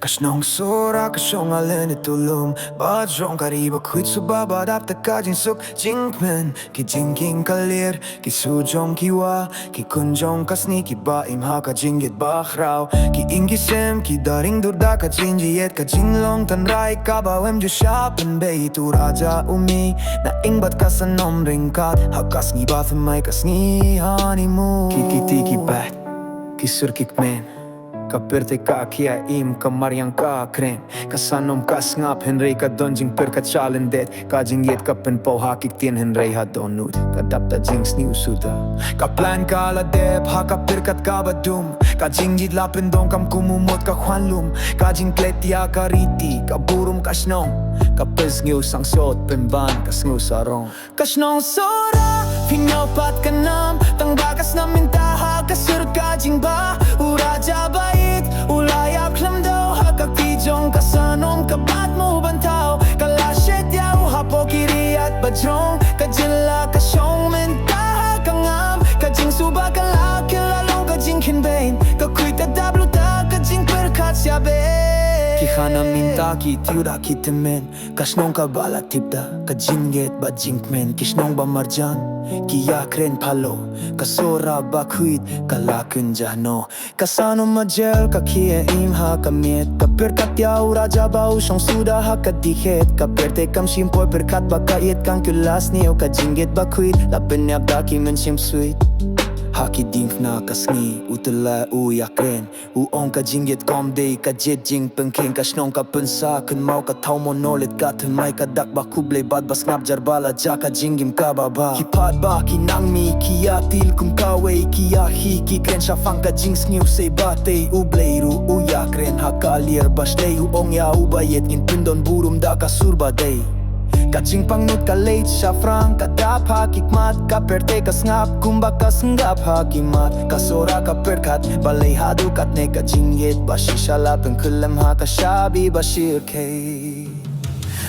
Kashnong Sohra kasyong alin itulum ba jrong kariba khuid subaba dap takajin suk jingmen ki jingking kalir ki sujong kiwa ki kunjong kasni ki ba imha ka jingieit bahrau ki ingisem ki daring durda ka jingieit ka jinglong hynrei Kaba ju shaphang tu raja umi na ingbat ka Sanom ringkat hakas ngi bathmai kasni hanimu ki ki bat ki surkik men kaperte ka kia im kamar yang ka kren ka Sanom ka ngap hynrei ka don jingpyrkhat chalendet ka jingieit ka pynbud hakik tien hynrei haduh ka dapta jing sniew suda ka plan ka la dep ha ka pyrkhat ka badum ka jingjit la pendong kam kumumot ka khwanlum ka jingleit ya ka riti ka burum ka shnong ka pesngew sang shot pynban ka sngewsih ka shnong Sohra pinyapat ka nam tang bakas na mintaha ka surka jingba uraja bait ulayap lamdaw hakak jong ka Sanom ka bat mo bantaw ka shet yaw hapo kiriat ba jrong ka kylla ka shong mintaha ka ngam ka jingsuba ka kylla long ka jinghinbain ka khuid dablu ta ka jingpyrkhat siabe ki khana minta ki tiura ki temen ka shnong ka ballad tipda ka jingieit ba jingmen ki shnong ba marjan ki yakren phalo ka Sohra ba khuid ka lakun jahno ka Sanom majel ka kia im ha ka miet ka pyrkhat yaw raja ba usong suda ha ka dikhet ka perte kam jingpyrkhat ba ka iet kang kylla sniew ka jingieit ba khuid la pyniap da ki mensim sweet haki jingthmu ka sngi utla yakren ong ka jingieit kom day ka jet jingpyrkhat ka shnong ka pensa kun mau ka thau monolit ka thmai ka dak ba kuble bad bas ngap jarbala ja ka jingim Kaba ba ki phat ba ki nangmi ki yatil kum kawei ki yahi ki kren shaphang ka sngewsih ba te ubleiru yakren hakalier ba stay ong ya ubayet in pindon burum da ka surba day ka jingpangnut ka leit shaphang ka dap hakikmat ka perte ka ngap kumba ka ngap hakimat ka Sohra ka pyrkhat balay haduh katne ka jingieit ba shisha la pengkelam ha ka shabi ba shirkei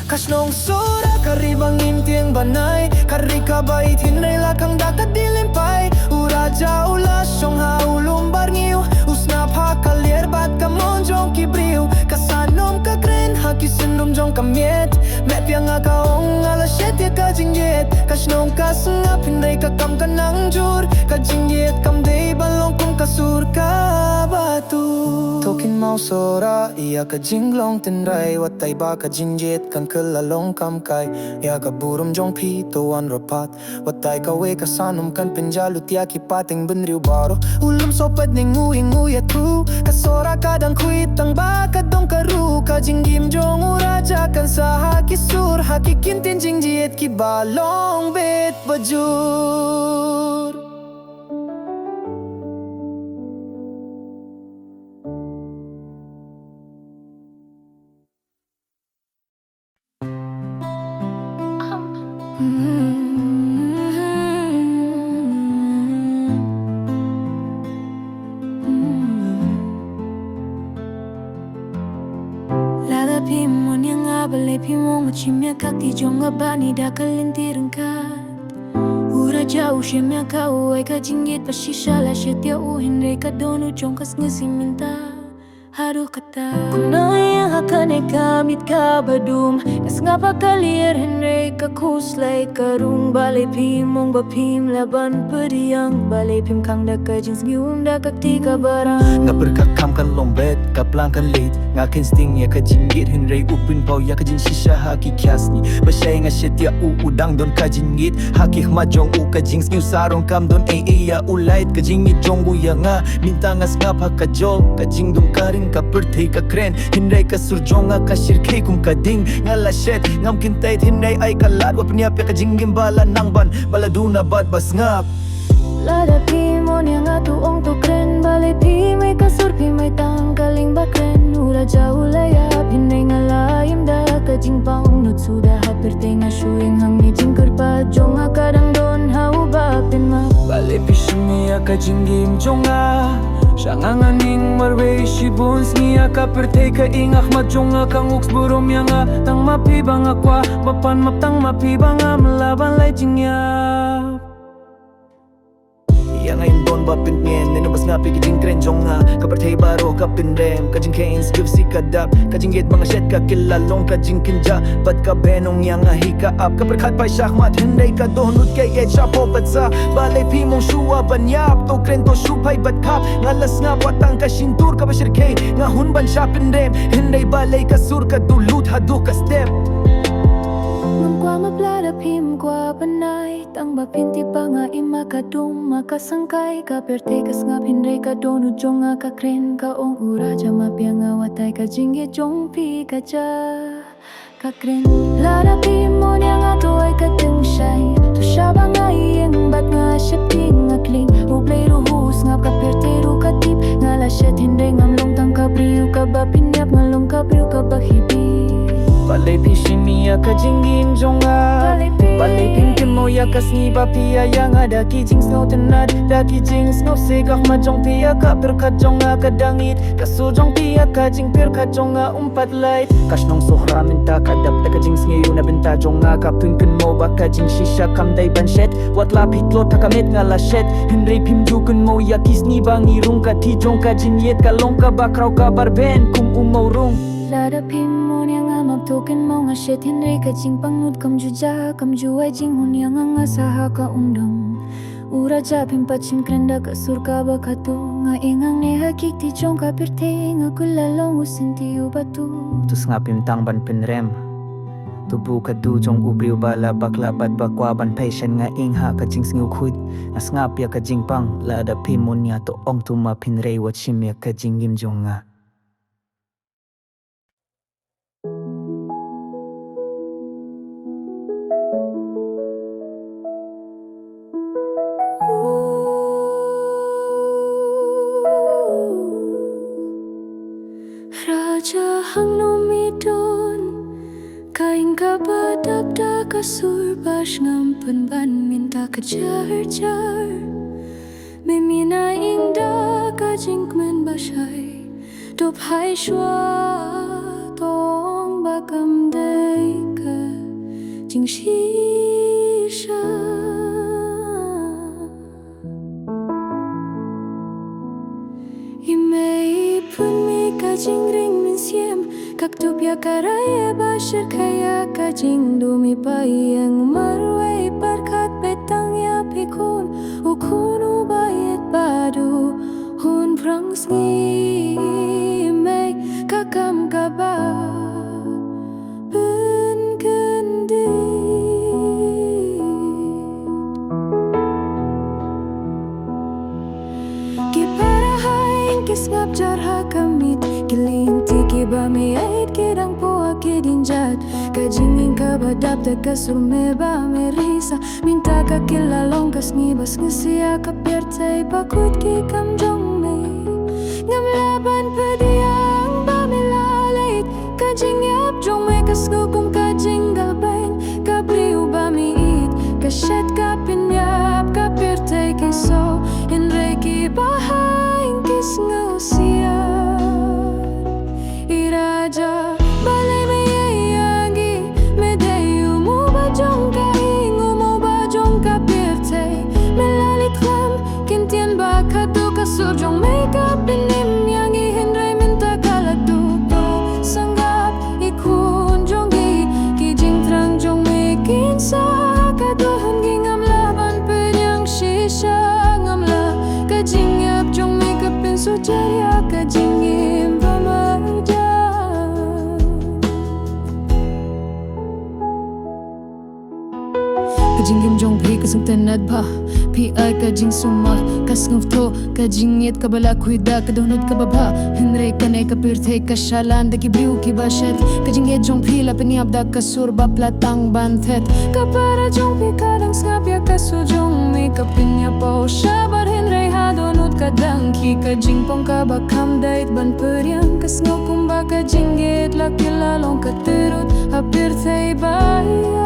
ka shnong Sohra karibang imtieng banai karika bait hynrei lakang dakat dilimpai uraja ulas shong ha ulum barngiu usnap ha kalier bat ka monjong ki briew ka Sanom ka kren ha ki sindum jong ka miet mep yang ka ong ala shet ya ka jingieit ka shnong ka ngap hynrei ka kam ka nangjur ka jingieit kam dei balong kum ka sur ka batu tokin mau Sohra iya ka jinglong hynrei watai ba ka jingieit kan kylla long kam kai ya ka burum jong pi to an rapat watai ka we ka Sanom kan pinjalut ya ki pating briew baro ulum sopat ningu iathuh ka Sohra kadang khuid tang ba ka dong karu ka jinggim jong uraja kan saha ki sur hakikin tin jingieit ki balong bet bajur Pimon yang balai pimong cimya kaki jong bani dah kelintir engkat ura jauh shemya kau ka jingieit pa shisha la shet ya hynrei ka donu jong kas ngesi minta haduh kata kuna yang hakane kamit ka badum kas ngapa kalier hynrei ka khuslai karung balai pimong ba pim laban periang balai pim kang da ka jing sngewum da ka tika barang ngapyrkhat kam kan lombet ka plang kan leit ngakin sting ya ka jingieit hynrei upin pau ya ka jing shisha haki kyasni bashay nga shet ya udang don ka jingieit haki jong ka jing sngewsih sarong kam don ya ulait ka jingieit jong ya nga minta ngas ngap ha ka jol ka jingdum karing ka perte ka kren hynrei ka surjong ka shirkei kum ka ding ngala shet ngam kintait hynrei ai ka lad wa pyniap ka jingim bala nangban baladuna bad bas ngap lada pimon yang ong tu kren balai pimai kasur pimai tangkaling bakren ura jauh layap hynrei ngalayim da ka jingpang nut sudah hampir tengah syuing hang ni jingpyrkhat jong kadang don hau ba pinma balai pishmi ya ka jinggim jonga shanganganing marwei shibun sngia ka perte ka ingak majonga kang uks burum yanga tang mapi banga kwa bapan maptang mapi banga melaban lai jingya yang ain don ba pintien Nenubas nga pigi jingkren jong nga Kapartay baro ka pinrem Ka jing Kane sngewsih kadap Ka jingieit mga shet ka kylla long ka jingkinja Bat ka benong yang nga hikaap Kapyrkhat pay shahmat hynrei ka dohnut kay ieit shapo bat sa Balay pimong shua pyniap To kren to shupay bat kap Ngalas nga watang ka shintur ka basirkay Nga hunban siya pinrem hynrei balay ka sur ka dulut haduh ka step Mangkwa maplada pim kwa panay Tang bapinti pa nga imakadum makasangkay Kaperte kas nga hynrei ka donu jong nga kakren ka ong uraja mapya nga watay ka jingieit jong pyrkhat kakren Lada pim mo niya nga to ay kateng shay To shaphang nga iyeng bat nga shaphang nga kling Ublay ruhus nga kaperte ru katip Nga la shet hynrei ngamlong tang ka briew Kaba pyniap ngalong ka briew kaba hibi Balay pishimiya ka jingim jonga Balay pinkimo ya ka sniba piya yang ada ki jingsnow tenat Daki jingsngewsih kah majong piya ka pyrkhat jonga kadangit Kasu jong piya ka jingpyrkhat jonga lait Ka shnong Sohra minta kadap ta ka sniew na binta jonga Ka mo ba ka shisha kamday ban shet Wat lapit lo takamit nga la shet hynrei pimduken mo ya ki sniba ngirung ka ti jong ka jingieit ka long ka bakraw ka barben kum umaurung Lada pim mo niya nga mabtoken mo nga shet hynrei ka jingpangnud kamjuja kamjuai jinghun niya nga saha ka Uraja pimpat shinkrenda ka sur ka bakatu Nga ingang ne hakik ti jong ka pirte Nga kulalong usinti ubatu Tus nga pimtang ban pinrem Tubu ka du jong briew bala bakla bat bakwa ban patient nga ingha ka sngewsih khuid As nga pya ka jingpang lada pimon niya to ong tuma hynrei wat shimya ka jingim jong nga Raja hang nomidon Kain Kaba dabda kasur bash ngampen ban minta kejar Mimina ingda ka jingmen bashai Dop hai shwa tong bakam day ka shisha Imei pun mi ka jingring min siem Kak tupya karaya bashir kaya ka jingdu mi payang marway Parkat petang ya pikun ukunu bayet badu Hun prang sngi mei kakam kaba Ben kendi Kisngap jarha kamit Kilinti kiba ieit kidang poa kidinjat Kajingin kabadap da kasur meba merisa Minta ka kylla long kas ngibas ngesia kapirtay pakut ki kam jong me Ngam laban pediang ba milalait Kajingiap jong me kas ngukum kajinggalbain Ka briew ba ieit ka shet ka pyniap kapirtay kiso hynrei ki bahain sngewsih Iraja balay mayayagi Medayu mo ba jong ka ingo mo ba jong ka pirtay Melalit lam kintian ba katu kasur jong may ka pinim Yang i hynrei minta kaladuk to sanggap ikun jong ki jingtrang jong may kinsa kaduhan gingam laban penyang shisha ngamla ka jingiap jong may Sujarya ka jingim pamarja Ka jingim jong pi kasung tenad ba Pi ay ka jing sumah Kas ngufto ka jingieit ka bala khuida Ka dohnod ka baba hynrei ka nay ka pirtay ka shalan Da ki briew ki ba shet Ka jingieit jong pi la pyniap da ka sur ba platang banthet Ka para jong pi kadang skapya ka su jong may ka pyniap o shabar hynrei hadonut kadang ki ka jingpong ka bakam dait ban peryang Kas ngukum ba ka jingieit la kylla long ka turut hapirtay baya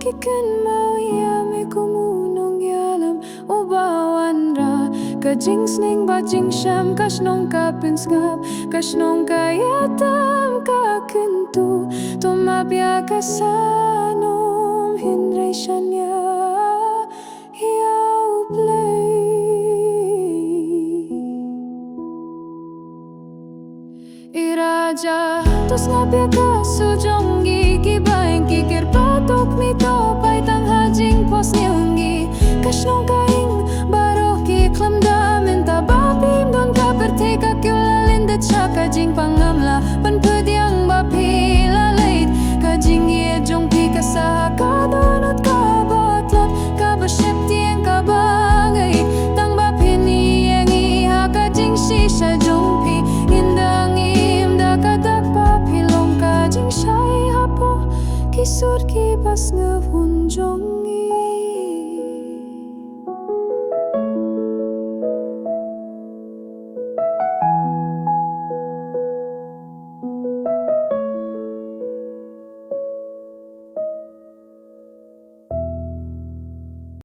Kikan mau ya me kumunong yalam ubawan ra ka jing sning ba jing sham ka shnong ka pinsngap ka shnong ka iatam ka kintu tomapya ka sanom hynrei shanya hiau play iraja tos ngapya ka sujongi kibaeng kikir patok mito pai tang hajing pos nyungi ka shnong ka